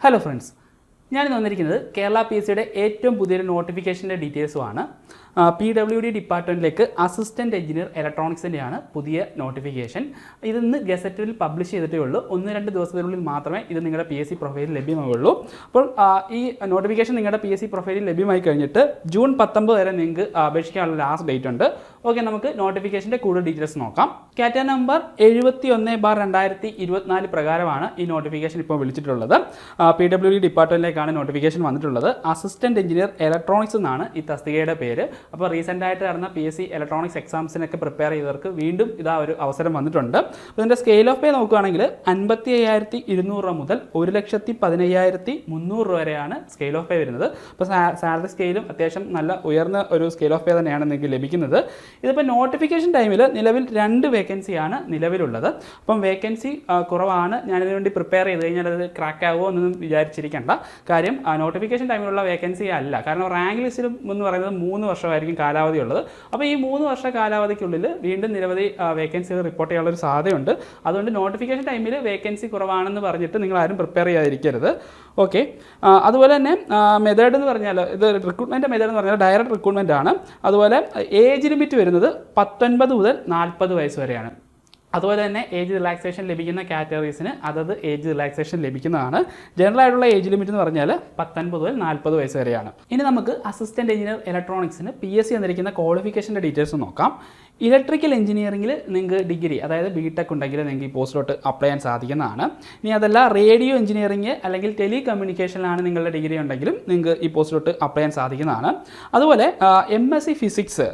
Hello friends, ഞാനിന്ന് വന്നിരിക്കുന്നത് കേരള PSCയുടെ ഏറ്റവും പുതിയൊരു നോട്ടിഫിക്കേഷൻ്റെ ഡീറ്റെയിൽസുമാണ്. PWD ഡിപ്പാർട്ട്മെൻറ്റിലേക്ക് അസിസ്റ്റൻറ്റ് എഞ്ചിനീയർ ഇലക്ട്രോണിക്സിൻ്റെയാണ് പുതിയ നോട്ടിഫിക്കേഷൻ. ഇതിന്ന് ഗസറ്റിൽ പബ്ലിഷ് ചെയ്തിട്ടേ ഉള്ളൂ. 1-2 ദിവസത്തിനുള്ളിൽ മാത്രമേ ഇത് നിങ്ങളുടെ PSC പ്രൊഫൈലിൽ ലഭ്യമാവുള്ളൂ. അപ്പോൾ ഈ നോട്ടിഫിക്കേഷൻ നിങ്ങളുടെ PSC പ്രൊഫൈലിൽ ലഭ്യമായി കഴിഞ്ഞിട്ട് ജൂൺ 19 വരെ നിങ്ങൾക്ക് അപേക്ഷിക്കാനുള്ള ലാസ്റ്റ് ഡേറ്റ് ഉണ്ട്. ഓക്കെ, നമുക്ക് നോട്ടിഫിക്കേഷൻ്റെ കൂടുതൽ ഡീറ്റെയിൽസ് നോക്കാം. കാറ്റ നമ്പർ 71/2024 പ്രകാരമാണ് ഈ നോട്ടിഫിക്കേഷൻ ഇപ്പോൾ വിളിച്ചിട്ടുള്ളത്. PWD ഡിപ്പാർട്ട്മെൻറ്റിലേക്കാണ് നോട്ടിഫിക്കേഷൻ വന്നിട്ടുള്ളത്. അസിസ്റ്റൻറ്റ് എഞ്ചിനീയർ ഇലക്ട്രോണിക്സ് എന്നാണ് ഈ തസ്തികയുടെ പേര്. അപ്പോൾ റീസെൻ്റ് ആയിട്ട് നടന്ന PSC ഇലക്ട്രോണിക്സ് എക്സാംസിനൊക്കെ പ്രിപ്പയർ ചെയ്തവർക്ക് വീണ്ടും ഇതാ ഒരു അവസരം വന്നിട്ടുണ്ട്. അപ്പോൾ ഇതിൻ്റെ സ്കെയിൽ ഓഫ് പേ നോക്കുകയാണെങ്കിൽ 55,200 മുതൽ 1,15,300 വരെയാണ് സ്കെയിൽ ഓഫ് പേ വരുന്നത്. അപ്പോൾ സാലറി സ്കെയിലും അത്യാവശ്യം നല്ല ഉയർന്ന ഒരു സ്കെയിൽ ഓഫ് പേ തന്നെയാണ് നിങ്ങൾക്ക് ലഭിക്കുന്നത്. ഇതിപ്പോൾ നോട്ടിഫിക്കേഷൻ ടൈമിൽ നിലവിൽ 2 വേക്കൻസിയാണ് നിലവിലുള്ളത്. അപ്പം വേക്കൻസി കുറവാണ്. ഞാനിതിനു വേണ്ടി പ്രിപ്പയർ ചെയ്ത് കഴിഞ്ഞാൽ അത് ക്രാക്ക് ആകുമോ എന്നൊന്നും വിചാരിച്ചിരിക്കേണ്ട. കാര്യം നോട്ടിഫിക്കേഷൻ ടൈമിലുള്ള വേക്കൻസി അല്ല. കാരണം റാങ്ക് ലിസ്റ്റിൽ എന്ന് പറയുന്നത് 3 വർഷമായിരിക്കും കാലാവധി ഉള്ളത്. അപ്പോൾ ഈ 3 വർഷ കാലാവധിക്കുള്ളിൽ വീണ്ടും നിരവധി വേക്കൻസികൾ റിപ്പോർട്ട് ചെയ്യാനുള്ളൊരു സാധ്യതയുണ്ട്. അതുകൊണ്ട് നോട്ടിഫിക്കേഷൻ ടൈമിൽ വേക്കൻസി കുറവാണെന്ന് പറഞ്ഞിട്ട് നിങ്ങൾ ആരും പ്രിപ്പയർ ചെയ്യാതിരിക്കരുത്. ഓക്കെ, അതുപോലെ തന്നെ മെത്തേഡ് എന്ന് പറഞ്ഞാൽ ഇത് റിക്രൂട്ട്മെൻറ്റ് മെത്തേഡ് എന്ന് പറഞ്ഞാൽ ഡയറക്റ്റ് റിക്രൂട്ട്മെൻറ്റ് ആണ്. അതുപോലെ ഏജ് ലിമിറ്റ് വരുന്നത് 19 മുതൽ 40 വയസ്സ് വരെയാണ്. അതുപോലെ തന്നെ ഏജ് റിലാക്സേഷൻ ലഭിക്കുന്ന കാറ്റഗറീസിന് അതത് ഏജ് റിലാക്സേഷൻ ലഭിക്കുന്നതാണ്. ജനറൽ ആയിട്ടുള്ള ഏജ് ലിമിറ്റ് എന്ന് പറഞ്ഞാൽ 19 മുതൽ 40 വയസ്സ് വരെയാണ്. ഇനി നമുക്ക് അസിസ്റ്റൻറ്റ് എഞ്ചിനീയർ ഇലക്ട്രോണിക്സിന് PSC തന്നിരിക്കുന്ന ക്വാളിഫിക്കേഷൻ്റെ ഡീറ്റെയിൽസ് നോക്കാം. ഇലക്ട്രിക്കൽ എഞ്ചിനീയറിംഗിൽ നിങ്ങൾക്ക് ഡിഗ്രി അതായത് BTech ഉണ്ടെങ്കിൽ നിങ്ങൾക്ക് ഈ പോസ്റ്റിലോട്ട് അപ്ലൈ ചെയ്യാൻ സാധിക്കുന്നതാണ്. ഇനി അതല്ല റേഡിയോ എഞ്ചിനീയറിംഗ് അല്ലെങ്കിൽ ടെലി കമ്മ്യൂണിക്കേഷനിലാണ് നിങ്ങളുടെ ഡിഗ്രി ഉണ്ടെങ്കിലും നിങ്ങൾക്ക് ഈ പോസ്റ്റിലോട്ട് അപ്ലൈ ചെയ്യാൻ സാധിക്കുന്നതാണ്. അതുപോലെ MSc ഫിസിക്സ്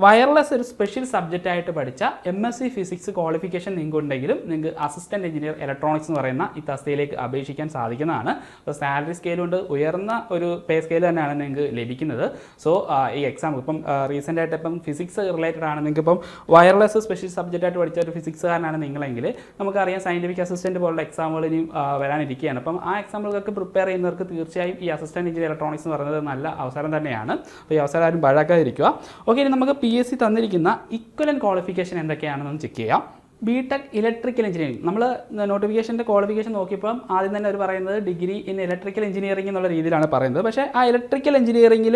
വയർലെസ് ഒരു സ്പെഷ്യൽ സബ്ജക്റ്റ് ആയിട്ട് പഠിച്ച MSc ഫിസിക്സ് ക്വാളിഫിക്കേഷൻ നിങ്ങൾക്ക് ഉണ്ടെങ്കിലും നിങ്ങൾക്ക് അസിസ്റ്റൻറ്റ് എഞ്ചിനീയർ ഇലക്ട്രോണിക്സ് എന്ന് പറയുന്ന ഈ തസ്തികയിലേക്ക് അപേക്ഷിക്കാൻ സാധിക്കുന്നതാണ്. അപ്പോൾ സാലറി സ്കെയിൽ കൊണ്ട് ഉയർന്ന ഒരു പേ സ്കെയിൽ തന്നെയാണ് നിങ്ങൾക്ക് ലഭിക്കുന്നത്. സോ ഈ എക്സാം ഇപ്പം റീസെൻ്റ് ആയിട്ട് ഇപ്പം ഫിസിക്സ് റിലേറ്റഡ് ആണ്, നിങ്ങൾക്ക് ഇപ്പം വയർലെസ് സ്പെഷ്യൽ സബ്ജക്റ്റ് ആയിട്ട് പഠിച്ച ഒരു ഫിസിക്സുകാരനാണ് നിങ്ങളെങ്കിൽ നമുക്കറിയാം സയൻറ്റിഫിക് അസിസ്റ്റൻറ്റ് പോലുള്ള എക്സാമുകൾ ഇനിയും വരാനിരിക്കുകയാണ്. അപ്പം ആ എക്സാമുകൾക്ക് പ്രിപ്പയർ ചെയ്യുന്നവർക്ക് തീർച്ചയായും ഈ അസിസ്റ്റൻറ്റ് എഞ്ചിനീയർ ഇലക്ട്രോണിക്സ് എന്ന് പറയുന്നത് നല്ല അവസരം തന്നെയാണ്. അപ്പോൾ ഈ അവസരം ആരും പാഴാക്കാതിരിക്കുക. ഓക്കെ, ഇനി നമുക്ക് PSC തന്നിരിക്കുന്ന ഇക്വലൻറ്റ് ക്വാളിഫിക്കേഷൻ എന്തൊക്കെയാണെന്ന് ചെക്ക് ചെയ്യാം. BTech ഇലക്ട്രിക്കൽ എഞ്ചിനീയറിംഗ് നമ്മൾ നോട്ടിഫിക്കേഷൻ്റെ ക്വാളിഫിക്കേഷൻ നോക്കിയപ്പോൾ ആദ്യം തന്നെ അവർ പറയുന്നത് ഡിഗ്രി ഇൻ ഇലക്ട്രിക്കൽ എഞ്ചിനീയറിംഗ് എന്നുള്ള രീതിയിലാണ് പറയുന്നത്. പക്ഷേ ആ ഇലക്ട്രിക്കൽ എഞ്ചിനീയറിംഗിൽ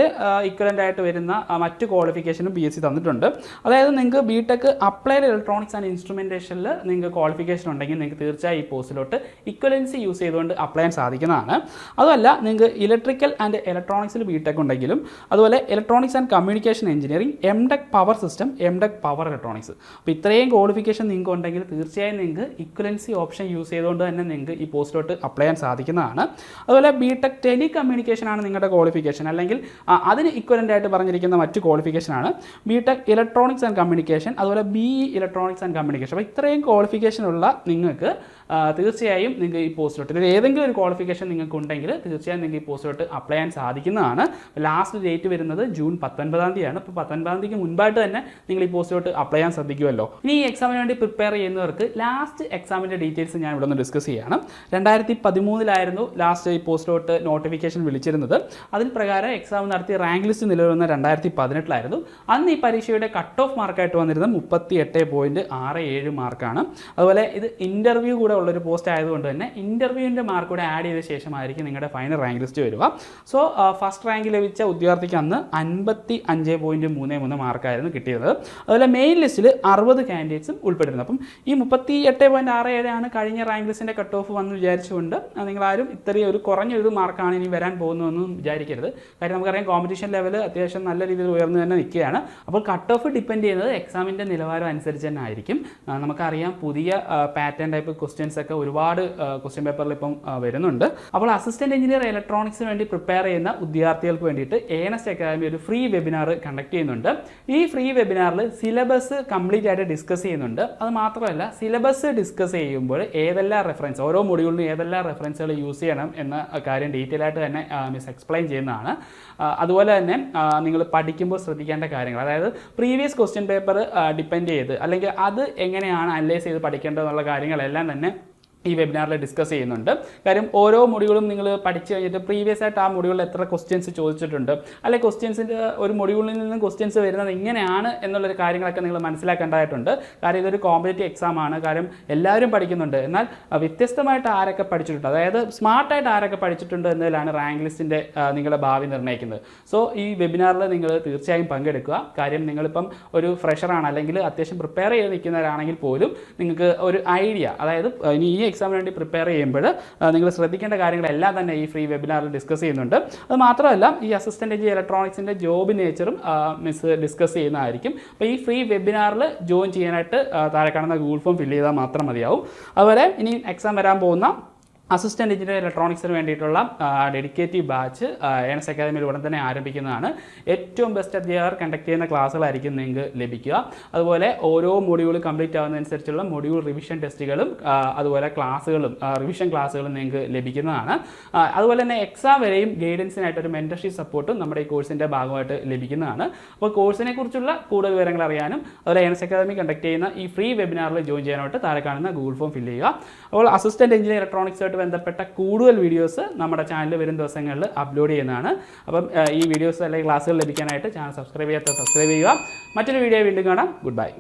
ഇക്വലൻ്റ് ആയിട്ട് വരുന്ന മറ്റ് ക്വാളിഫിക്കേഷനും PSC തന്നിട്ടുണ്ട്. അതായത് നിങ്ങൾക്ക് BTech അപ്ലൈഡ് ഇലക്ട്രോണിക്സ് ആൻഡ് ഇൻസ്ട്രുമെൻറ്റേഷനിൽ നിങ്ങൾക്ക് ക്വാളിഫിക്കേഷൻ ഉണ്ടെങ്കിൽ നിങ്ങൾക്ക് തീർച്ചയായും ഈ പോസ്റ്റിലോട്ട് ഇക്വലൻസി യൂസ് ചെയ്തുകൊണ്ട് അപ്ലൈ ചെയ്യാൻ സാധിക്കുന്നതാണ്. അതുമല്ല നിങ്ങൾക്ക് ഇലക്ട്രിക്കൽ ആൻഡ് ഇലക്ട്രോണിക്സിൽ BTech ഉണ്ടെങ്കിലും അതുപോലെ electronics and communication engineering MTech power system MTech power electronics, അപ്പോൾ ഇത്രയും ക്വാളിഫിക്കേഷൻ നിങ്ങൾക്ക് ഉണ്ടെങ്കിൽ തീർച്ചയായും നിങ്ങൾക്ക് ഇക്വലൻസി ഓപ്ഷൻ യൂസ് ചെയ്തുകൊണ്ട് തന്നെ നിങ്ങൾക്ക് ഈ പോസ്റ്റിലോട്ട് അപ്ലൈ ചെയ്യാൻ സാധിക്കുന്നതാണ്. അതുപോലെ BTech ടെലി കമ്മ്യൂണിക്കേഷൻ ആണ് നിങ്ങളുടെ ക്വാളിഫിക്കേഷൻ, അല്ലെങ്കിൽ അതിന് ഇക്വലൻ്റ് ആയിട്ട് പറഞ്ഞിരിക്കുന്ന മറ്റ് ക്വാളിഫിക്കേഷനാണ് BTech ഇലക്ട്രോണിക്സ് ആൻഡ് കമ്മ്യൂണിക്കേഷൻ, അതുപോലെ BE ഇലക്ട്രോണിക്സ് ആൻഡ് കമ്മ്യൂണിക്കേഷൻ. അപ്പോൾ ഇത്രയും ക്വാളിഫിക്കേഷനുള്ള നിങ്ങൾക്ക് തീർച്ചയായും നിങ്ങൾക്ക് ഈ പോസ്റ്റിലോട്ട് ഇതിൽ ഏതെങ്കിലും ഒരു ക്വാളിഫിക്കേഷൻ നിങ്ങൾക്ക് ഉണ്ടെങ്കിൽ തീർച്ചയായും നിങ്ങൾക്ക് ഈ പോസ്റ്റിലോട്ട് അപ്ലൈ ചെയ്യാൻ സാധിക്കുന്നതാണ്. ലാസ്റ്റ് ഡേറ്റ് വരുന്നത് ജൂൺ 19-ാം തീയതിയാണ്. അപ്പോൾ 19-ാം തീയതിക്ക് മുൻപായിട്ട് തന്നെ നിങ്ങൾ ഈ പോസ്റ്റിലോട്ട് അപ്ലൈ ചെയ്യാൻ ശ്രദ്ധിക്കുമല്ലോ. ഇനി ഈ എക്സാമിന് വേണ്ടി പ്രിപ്പയർ ചെയ്യുന്നവർക്ക് ലാസ്റ്റ് എക്സാമിൻ്റെ ഡീറ്റെയിൽസ് ഞാൻ ഇവിടെ നിന്ന് ഡിസ്കസ് ചെയ്യണം. 2013 ലാസ്റ്റ് ഈ പോസ്റ്റിലോട്ട് നോട്ടിഫിക്കേഷൻ വിളിച്ചിരുന്നത്. അതിന് പ്രകാരം എക്സാം നടത്തി റാങ്ക് ലിസ്റ്റ് നിലവിൽ വന്ന 2018 അന്ന് ഈ പരീക്ഷയുടെ കട്ട് ഓഫ് മാർക്കായിട്ട് വന്നിരുന്നത് 38.67 മാർക്കാണ്. അതുപോലെ ഇത് ഇൻ്റർവ്യൂ കൂടെ ഉള്ളൊരു പോസ്റ്റ് ആയതുകൊണ്ട് തന്നെ ഇൻ്റർവ്യൂവിൻ്റെ മാർക്ക് കൂടെ ആഡ് ചെയ്ത ശേഷമായിരിക്കും നിങ്ങളുടെ ഫൈനൽ റാങ്ക് ലിസ്റ്റ് വരിക. സോ ഫസ്റ്റ് റാങ്ക് ലഭിച്ച ഉദ്യോഗാർത്ഥിക്ക് അന്ന് 55.33 മാർക്കായിരുന്നു കിട്ടിയത്. അതുപോലെ മെയിൻ ലിസ്റ്റിൽ 60 കാൻഡിഡേറ്റ്സും ഉൾപ്പെട്ടിരുന്നു. അപ്പം ഈ 38.67 ആണ് കഴിഞ്ഞ റാങ്ക് ലിസ്റ്റിൻ്റെ കട്ട് ഓഫ് വന്ന് വിചാരിച്ചുകൊണ്ട് നിങ്ങളാരും ഇത്രയും ഒരു കുറഞ്ഞൊരു മാർക്കാണ് ഇനി വരാൻ പോകുന്നതെന്നും വിചാരിക്കരുത്. കാര്യം നമുക്കറിയാം കോമ്പറ്റീഷൻ ലെവൽ അത്യാവശ്യം നല്ല രീതിയിൽ ഉയർന്നു തന്നെ നിൽക്കുകയാണ്. അപ്പോൾ കട്ട് ഓഫ് ഡിപ്പെൻഡ് ചെയ്യുന്നത് എക്സാമിൻ്റെ നിലവാരം അനുസരിച്ച് തന്നെ ആയിരിക്കും. നമുക്കറിയാം പുതിയ പാറ്റേൺ ടൈപ്പ് ക്വസ്റ്റ്യൻസ് ഒക്കെ ഒരുപാട് ക്വസ്റ്റ്യൻ പേപ്പറിൽ ഇപ്പം വരുന്നുണ്ട്. അപ്പോൾ അസിസ്റ്റൻറ്റ് എഞ്ചിനീയർ ഇലക്ട്രോണിക്സിന് വേണ്ടി പ്രിപ്പയർ ചെയ്യുന്ന ഉദ്യോഗാർത്ഥികൾക്ക് വേണ്ടിയിട്ട് ANST അക്കാദമി ഒരു ഫ്രീ വെബിനാർ കണ്ടക്ട് ചെയ്യുന്നുണ്ട്. ഈ ഫ്രീ വെബിനാറിൽ സിലബസ് കംപ്ലീറ്റ് ആയിട്ട് ഡിസ്കസ് ചെയ്യുന്നുണ്ട്. അത് മാത്രമല്ല സിലബസ് ഡിസ്കസ് ചെയ്യുമ്പോൾ ഏതെല്ലാം റെഫറൻസ് ഓരോ മൊഡ്യൂളിനും ഏതെല്ലാം റെഫറൻസുകൾ യൂസ് ചെയ്യണം എന്ന കാര്യം ഡീറ്റെയിൽ ആയിട്ട് തന്നെ മിസ് എക്സ്പ്ലെയിൻ ചെയ്യുന്നതാണ്. അതുപോലെ തന്നെ നിങ്ങൾ പഠിക്കുമ്പോൾ ശ്രദ്ധിക്കേണ്ട കാര്യങ്ങൾ, അതായത് പ്രീവിയസ് ക്വസ്റ്റ്യൻ പേപ്പർ ഡിപ്പെൻഡ് ചെയ്ത് അല്ലെങ്കിൽ അത് എങ്ങനെയാണ് അനലൈസ് ചെയ്ത് പഠിക്കേണ്ടതെന്നുള്ള കാര്യങ്ങളെല്ലാം തന്നെ ഈ വെബിനാറിൽ ഡിസ്കസ് ചെയ്യുന്നുണ്ട്. കാര്യം ഓരോ മൊഡ്യൂളും നിങ്ങൾ പഠിച്ചു കഴിഞ്ഞിട്ട് പ്രീവിയസ് ആയിട്ട് ആ മൊഡ്യൂളിൽ എത്ര ക്വസ്റ്റ്യൻസ് ചോദിച്ചിട്ടുണ്ട്, അല്ലെങ്കിൽ ക്വസ്റ്റ്യൻസിൻ്റെ ഒരു മൊഡ്യൂളിൽ നിന്നും ക്വസ്റ്റ്യൻസ് വരുന്നത് ഇങ്ങനെയാണ് എന്നുള്ളൊരു കാര്യങ്ങളൊക്കെ നിങ്ങൾ മനസ്സിലാക്കേണ്ടതായിട്ടുണ്ട്. കാര്യം ഇതൊരു കോമ്പറ്റേറ്റീവ് എക്സാം ആണ്. കാര്യം എല്ലാവരും പഠിക്കുന്നുണ്ട്, എന്നാൽ വ്യത്യസ്തമായിട്ട് ആരൊക്കെ പഠിച്ചിട്ടുണ്ട്, അതായത് സ്മാർട്ടായിട്ട് ആരൊക്കെ പഠിച്ചിട്ടുണ്ട് എന്നതിലാണ് റാങ്ക് ലിസ്റ്റിൻ്റെ നിങ്ങളുടെ ഭാവി നിർണ്ണയിക്കുന്നത്. സോ ഈ വെബിനാറിൽ നിങ്ങൾ തീർച്ചയായും പങ്കെടുക്കുക. കാര്യം നിങ്ങളിപ്പം ഒരു ഫ്രഷറാണ് അല്ലെങ്കിൽ അത്യാവശ്യം പ്രിപ്പയർ ചെയ്ത് നിൽക്കുന്നവരാണെങ്കിൽ പോലും നിങ്ങൾക്ക് ഒരു ഐഡിയ, അതായത് ഇനി ഈ എക്സാമിന് വേണ്ടി പ്രിപ്പയർ ചെയ്യുമ്പോൾ നിങ്ങൾ ശ്രദ്ധിക്കേണ്ട കാര്യങ്ങളെല്ലാം തന്നെ ഈ ഫ്രീ വെബിനാറിൽ ഡിസ്കസ് ചെയ്യുന്നുണ്ട്. അത് മാത്രമല്ല ഈ അസിസ്റ്റൻ്റ് എഞ്ചിനീയർ ഇലക്ട്രോണിക്സിൻ്റെ ജോബ് നേച്ചറും മിസ് ഡിസ്കസ് ചെയ്യുന്നതായിരിക്കും. അപ്പോൾ ഈ ഫ്രീ വെബിനാറിൽ ജോയിൻ ചെയ്യാനായിട്ട് താഴെ കാണുന്ന ഗൂഗിൾ ഫോം ഫില്ല് ചെയ്താൽ മാത്രം മതിയാവും. അതുപോലെ ഇനി എക്സാം വരാൻ പോകുന്ന അസിസ്റ്റൻ്റ് എഞ്ചിനീയർ ഇലക്ട്രോണിക്സിന് വേണ്ടിയിട്ടുള്ള ഡെഡിക്കേറ്റീവ് ബാച്ച് ഏണസ് അക്കാദമിയിൽ ഉടൻ തന്നെ ആരംഭിക്കുന്നതാണ്. ഏറ്റവും ബെസ്റ്റ് അധ്യാപകർ കണ്ടക്ട് ചെയ്യുന്ന ക്ലാസ്സുകളായിരിക്കും നിങ്ങൾക്ക് ലഭിക്കുക. അതുപോലെ ഓരോ മൊഡ്യൂൾ കംപ്ലീറ്റ് ആവുന്നതനുസരിച്ചുള്ള മൊഡ്യൂൾ റിവിഷൻ ടെസ്റ്റുകളും അതുപോലെ ക്ലാസ്സുകളും റിവിഷൻ ക്ലാസ്സുകളും നിങ്ങൾക്ക് ലഭിക്കുന്നതാണ്. അതുപോലെ തന്നെ എക്സാം വരെയും ഗൈഡൻസിനായിട്ടൊരു മെൻറ്റർഷിപ്പ് സപ്പോർട്ടും നമ്മുടെ ഈ കോഴ്സിൻ്റെ ഭാഗമായിട്ട് ലഭിക്കുന്നതാണ്. അപ്പോൾ കോഴ്സിനെ കുറിച്ചുള്ള കൂടുതൽ വിവരങ്ങൾ അറിയാനും അതുപോലെ ഏണസ് അക്കാദമി കണ്ടക്ട് ചെയ്യുന്ന ഈ ഫ്രീ വെബിനാറിൽ ജോയിൻ ചെയ്യാനായിട്ട് താഴെ കാണുന്ന ഗൂഗിൾ ഫോം ഫില്ല് ചെയ്യുക. അപ്പോൾ അസിസ്റ്റൻ്റ് എഞ്ചിനീയർ ഇലക്ട്രോണിക്സ് ബന്ധപ്പെട്ട കൂടുതൽ വീഡിയോസ് നമ്മുടെ ചാനലിൽ വരും ദിവസങ്ങളിൽ അപ്ലോഡ് ചെയ്യുന്നതാണ്. അപ്പം ഈ വീഡിയോസ് അല്ലെങ്കിൽ ക്ലാസ്സുകൾ ലഭിക്കാനായിട്ട് ചാനൽ സബ്സ്ക്രൈബ് ചെയ്യാത്ത സബ്സ്ക്രൈബ് ചെയ്യുക. മറ്റൊരു വീഡിയോ വീണ്ടും കാണാം. Good bye.